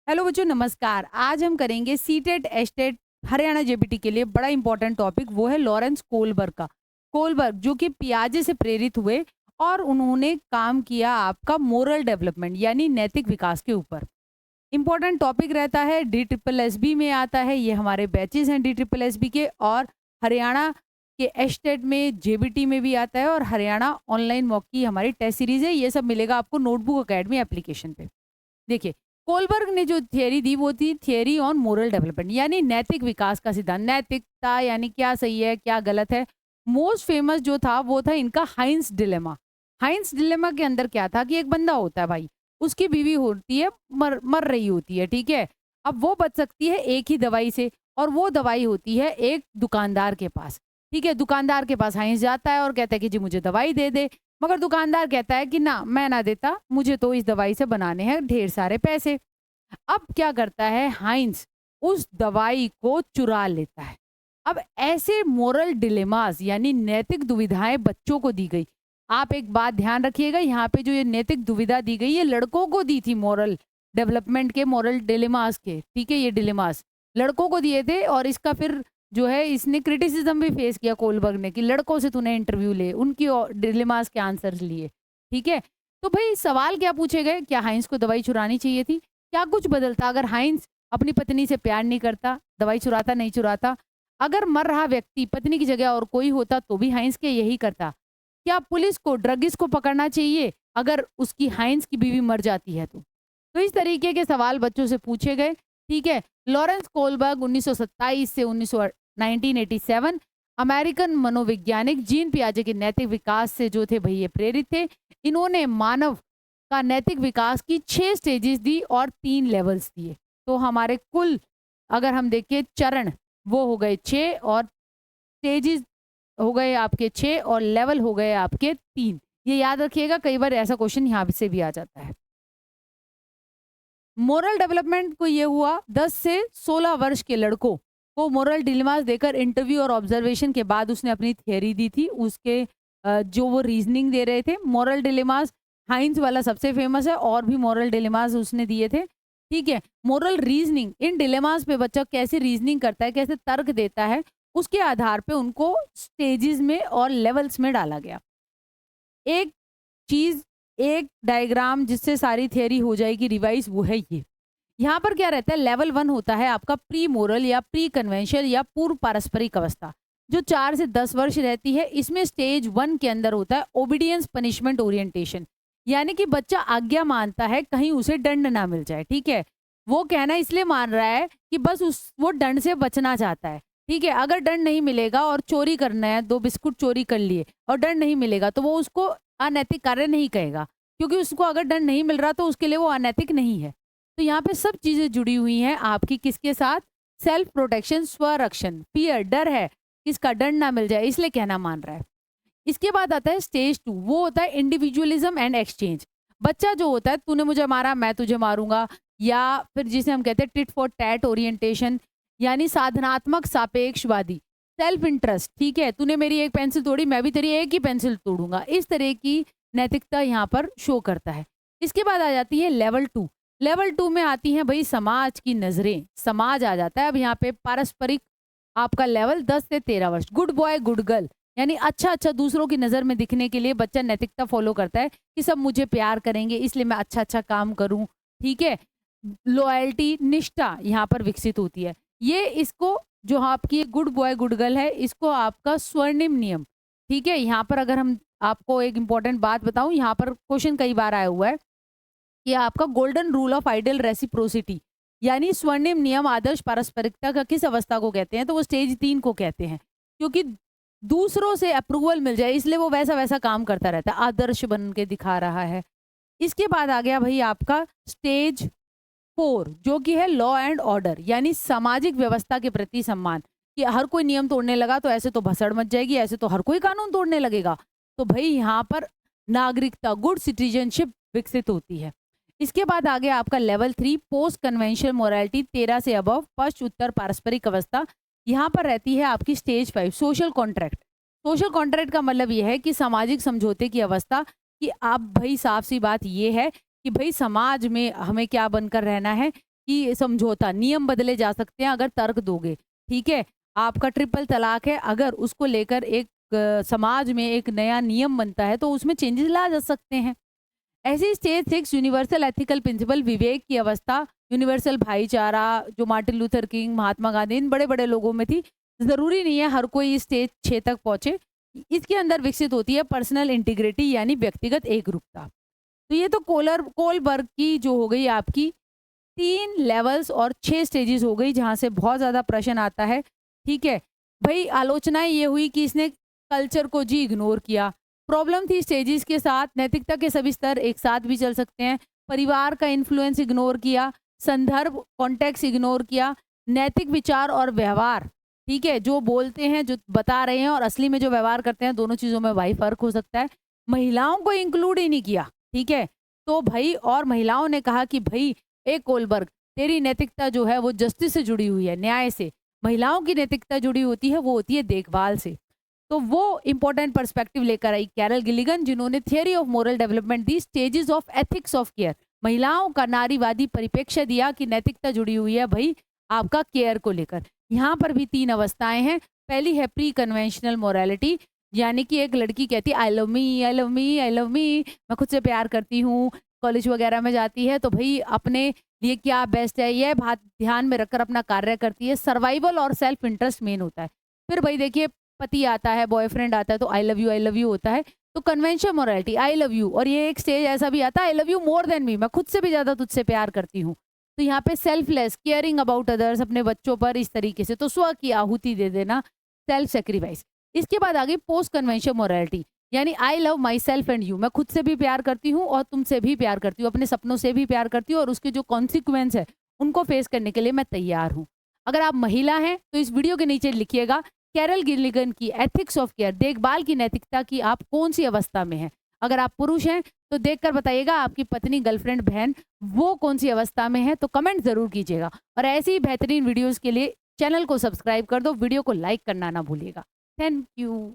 Hello बच्चों, नमस्कार। आज हम करेंगे सीटेट एस्टेट हरियाणा जेबीटी के लिए बड़ा इंपॉर्टेंट टॉपिक, वो है लॉरेंस कोलबर्ग का। कोलबर्ग जो कि पियाजे से प्रेरित हुए और उन्होंने काम किया आपका मोरल डेवलपमेंट यानी नैतिक विकास के ऊपर। इंपॉर्टेंट टॉपिक रहता है, डी ट्रिपल एस बी में आता है, ये हमारे बैचेज हैं डी ट्रिपल एस बी के, और हरियाणा के एस्टेट में जेबीटी में भी आता है, और हरियाणा ऑनलाइन मॉक की हमारी टेस्ट सीरीज है। ये सब मिलेगा आपको नोटबुक अकेडमी एप्लीकेशन पे। देखिए, कोलबर्ग ने जो थियरी दी वो थी थियरी ऑन मोरल डेवलपमेंट यानी नैतिक विकास का सिद्धांत। नैतिकता यानी क्या सही है क्या गलत है। मोस्ट फेमस जो था वो था इनका हाइंस डिलेमा। हाइंस डिलेमा के अंदर क्या था कि एक बंदा होता है भाई, उसकी बीवी होती है, मर मर रही होती है, ठीक है। अब वो बच सकती है एक ही दवाई से, और वो दवाई होती है एक दुकानदार के पास। ठीक है, दुकानदार के पास हाइंस जाता है और कहता है कि जी मुझे दवाई दे दे। मगर दुकानदार कहता है कि ना, मैं ना देता, मुझे तो इस दवाई से बनाने हैं ढेर सारे पैसे। अब क्या करता है हाइंस, उस दवाई को चुरा लेता है। अब ऐसे मोरल डिलेमास यानी नैतिक दुविधाएं बच्चों को दी गई। आप एक बात ध्यान रखिएगा, यहाँ पे जो ये नैतिक दुविधा दी गई ये लड़कों को दी थी, मोरल डेवलपमेंट के मोरल डिलेमास के, ठीक है। ये डिलेमास लड़कों को दिए थे, और इसका फिर जो है इसने क्रिटिसिज्म भी फेस किया कोलबर्ग ने कि लड़कों से तूने इंटरव्यू ले, उनकी डिलेमास के आंसर्स लिए, ठीक है। तो भाई सवाल क्या पूछे गए, क्या हाइंस को दवाई चुरानी चाहिए थी? क्या कुछ बदलता अगर हाइंस अपनी पत्नी से प्यार नहीं करता, दवाई चुराता नहीं चुराता? अगर मर रहा व्यक्ति पत्नी की जगह और कोई होता तो भी हाइंस के यही करता? क्या पुलिस को ड्रगिस्ट को पकड़ना चाहिए अगर उसकी हाइंस की बीवी मर जाती है तो इस तरीके के सवाल बच्चों से पूछे गए, ठीक है। लॉरेंस कोलबर्ग 1927 से 1987 अमेरिकन मनोवैज्ञानिक जीन पियाजे के नैतिक विकास से जो थे भाई ये प्रेरित थे। इन्होंने मानव का नैतिक विकास की 6 स्टेजेस दी और 3 लेवल्स दिए। तो हमारे कुल अगर हम देखें चरण, वो हो गए 6, और स्टेजेस हो गए आपके 6, और लेवल हो गए आपके 3। ये याद रखिएगा, कई बार ऐसा क्वेश्चन यहाँ से भी आ जाता है। मोरल डेवलपमेंट को ये हुआ 10 से 16 वर्ष के लड़कों को मोरल डिलेमास देकर इंटरव्यू और ऑब्जर्वेशन के बाद उसने अपनी थियरी दी थी। उसके जो वो रीजनिंग दे रहे थे, मोरल डिलेमास हाइंस वाला सबसे फेमस है, और भी मोरल डिलेमास उसने दिए थे, ठीक है। मोरल रीजनिंग, इन डिलेमास पे बच्चा कैसे रीजनिंग करता है, कैसे तर्क देता है, उसके आधार पे उनको स्टेजेस में और लेवल्स में डाला गया। एक चीज, एक डायग्राम जिससे सारी थियरी हो जाएगी रिवाइज, वो है ये। यहाँ पर क्या रहता है, लेवल 1 होता है आपका प्री मोरल या प्री कन्वेंशनल या पूर्व पारस्परिक अवस्था, जो 4 से 10 वर्ष रहती है। इसमें स्टेज 1 के अंदर होता है ओबीडियंस पनिशमेंट ओरिएंटेशन, यानी कि बच्चा आज्ञा मानता है कहीं उसे दंड ना मिल जाए, ठीक है। वो कहना इसलिए मान रहा है कि बस वो दंड से बचना चाहता है, ठीक है। अगर दंड नहीं मिलेगा और चोरी करना है, 2 बिस्कुट चोरी कर लिए और दंड नहीं मिलेगा, तो वो उसको अनैतिक कार्य नहीं कहेगा, क्योंकि उसको अगर दंड नहीं मिल रहा तो उसके लिए वो अनैतिक नहीं है। तो यहाँ पे सब चीजें जुड़ी हुई हैं आपकी किसके साथ, सेल्फ प्रोटेक्शन, स्वरक्षण, फियर, डर है किसका, दंड ना मिल जाए, इसलिए कहना मान रहा है। इसके बाद आता है स्टेज 2, वो होता है इंडिविजुअलिज्म एंड एक्सचेंज। बच्चा जो होता है, तूने मुझे मारा मैं तुझे मारूंगा, या फिर जिसे हम कहते हैं टिट फॉर टैट ओरिएंटेशन, यानी साधनात्मक सापेक्षवादी, सेल्फ इंटरेस्ट, ठीक है। तूने मेरी एक पेंसिल तोड़ी, मैं भी तेरी एक ही पेंसिल तोड़ूंगा, इस तरह की नैतिकता यहाँ पर शो करता है। इसके बाद आ जाती है लेवल 2। लेवल 2 में आती हैं भाई समाज की नजरें, समाज आ जाता है। अब यहाँ पे पारस्परिक आपका लेवल 10 से 13 वर्ष, गुड बॉय गुड गर्ल, यानी अच्छा अच्छा दूसरों की नजर में दिखने के लिए बच्चा नैतिकता फॉलो करता है कि सब मुझे प्यार करेंगे, इसलिए मैं अच्छा अच्छा काम करूं, ठीक है। लॉयल्टी, निष्ठा यहाँ पर विकसित होती है। ये इसको जो आपकी गुड बॉय गुड गर्ल है, इसको आपका स्वर्णिम नियम, ठीक है। यहाँ पर अगर हम आपको एक इंपॉर्टेंट बात बताऊं, यहाँ पर क्वेश्चन कई बार आया हुआ है कि आपका golden rule of ideal reciprocity, यानी स्वर्णिम नियम आदर्श पारस्परिकता का किस अवस्था को कहते हैं, तो वो स्टेज 3 को कहते हैं। क्योंकि दूसरों से अप्रूवल मिल जाए इसलिए वो वैसा वैसा काम करता रहता है, आदर्श बन के दिखा रहा है। इसके बाद आ गया भाई आपका स्टेज 4, जो कि है लॉ एंड ऑर्डर, यानी सामाजिक व्यवस्था के प्रति सम्मान, कि हर कोई नियम तोड़ने लगा तो ऐसे तो भसड़ मच जाएगी, ऐसे तो हर कोई कानून तोड़ने लगेगा। तो भाई यहाँ पर नागरिकता, गुड सिटीजनशिप विकसित होती है। इसके बाद आ गया आपका लेवल 3 पोस्ट कन्वेंशनल मोरालिटी, 13 से अबव, पश्च उत्तर पारस्परिक अवस्था। यहाँ पर रहती है आपकी stage 5 social contract. Social contract का मतलब यह है कि सामाजिक समझौते की अवस्था, कि आप भाई साफ सी बात ये है कि भाई समाज में हमें क्या बनकर रहना है कि समझौता, नियम बदले जा सकते हैं अगर तर्क दोगे, ठीक है? आपका ट्रिपल तलाक है, अगर उसको लेकर एक समाज में एक नया नियम बनता है तो उसमें चेंजेस ला जा सकते हैं। ऐसे स्टेज 6 यूनिवर्सल एथिकल प्रिंसिपल, विवेक की अवस्था, यूनिवर्सल भाईचारा, जो Martin Luther king, Mahatma Gandhi, इन बड़े-बड़े लोगों में थी। ज़रूरी नहीं है हर कोई स्टेज 6 तक पहुँचे। इसके अंदर विकसित होती है पर्सनल इंटीग्रिटी यानी व्यक्तिगत एकरूपता। तो ये तो कोलबर्ग की जो हो गई आपकी 3 लेवल्स और 6 स्टेजेस हो गई जहाँ से बहुत ज़्यादा प्रश्न आता है, ठीक है? भई आलोचनाएँ ये हुई कि इसने कल्चर को जी इग्नोर किया। प्रॉब्लम थी स्टेजेस के साथ, नैतिकता के सभी स्तर एक साथ भी चल सकते हैं। परिवार का इन्फ्लुएंस इग्नोर किया, संदर्भ कॉन्टेक्स्ट इग्नोर किया, नैतिक विचार और व्यवहार, ठीक है? जो बोलते हैं, जो बता रहे हैं और असली में जो व्यवहार करते हैं, दोनों चीज़ों में भाई फ़र्क हो सकता है। महिलाओं को इंक्लूड ही नहीं किया, ठीक है? तो भई और महिलाओं ने कहा कि भई ए कोलबर्ग, तेरी नैतिकता जो है वो जस्टिस से जुड़ी हुई है, न्याय से। महिलाओं की नैतिकता जुड़ी होती है, वो होती है देखभाल से। तो वो इम्पोर्टेंट पर्सपेक्टिव लेकर आई कैरल गिलिगन, जिन्होंने theory of moral development the, stages of ethics of care. महिलाओं का नारीवादी परिप्रेक्ष्य दिया कि नैतिकता जुड़ी हुई है भई आपका केयर को लेकर। यहाँ पर भी 3 अवस्थाएँ हैं। पहली है प्री कन्वेंशनल मोरालिटी, यानी कि एक लड़की कहती है I love me, I love me, I love me, मैं खुद से प्यार करती हूँ। कॉलेज वगैरह में जाती है तो भई अपने लिए क्या बेस्ट है, यह बात ध्यान में रखकर अपना कार्य करती है। सर्वाइवल और सेल्फ इंटरेस्ट मेन होता है। फिर भई देखिए पति आता है, बॉयफ्रेंड आता है तो आई लव यू होता है। तो convention morality I love you, और ये एक स्टेज ऐसा भी आता है I love you more than me, मैं खुद से भी ज़्यादा तुझसे प्यार करती हूँ। तो यहाँ पे सेल्फलेस, केयरिंग अबाउट अदर्स, अपने बच्चों पर इस तरीके से, तो स्व की आहुति दे देना, सेल्फ सैक्रिफाइस। इसके बाद आ गई पोस्ट कन्वेंशन मोरालिटी, यानी I love my self and you, मैं खुद से भी प्यार करती हूँ और तुमसे भी प्यार करती हूँ, अपने सपनों से भी प्यार करती हूँ और उसके जो कॉन्सिक्वेंस है उनको फेस करने के लिए मैं तैयार हूँ। अगर आप महिला हैं तो इस वीडियो के नीचे लिखिएगा कैरल गिलिगन की एथिक्स ऑफ केयर, देखभाल की नैतिकता की आप कौन सी अवस्था में हैं। अगर आप पुरुष हैं तो देखकर बताइएगा आपकी पत्नी, गर्लफ्रेंड, बहन वो कौन सी अवस्था में है, तो कमेंट ज़रूर कीजिएगा। और ऐसी ही बेहतरीन वीडियोज़ के लिए चैनल को सब्सक्राइब कर दो, वीडियो को लाइक करना ना भूलिएगा। Thank you.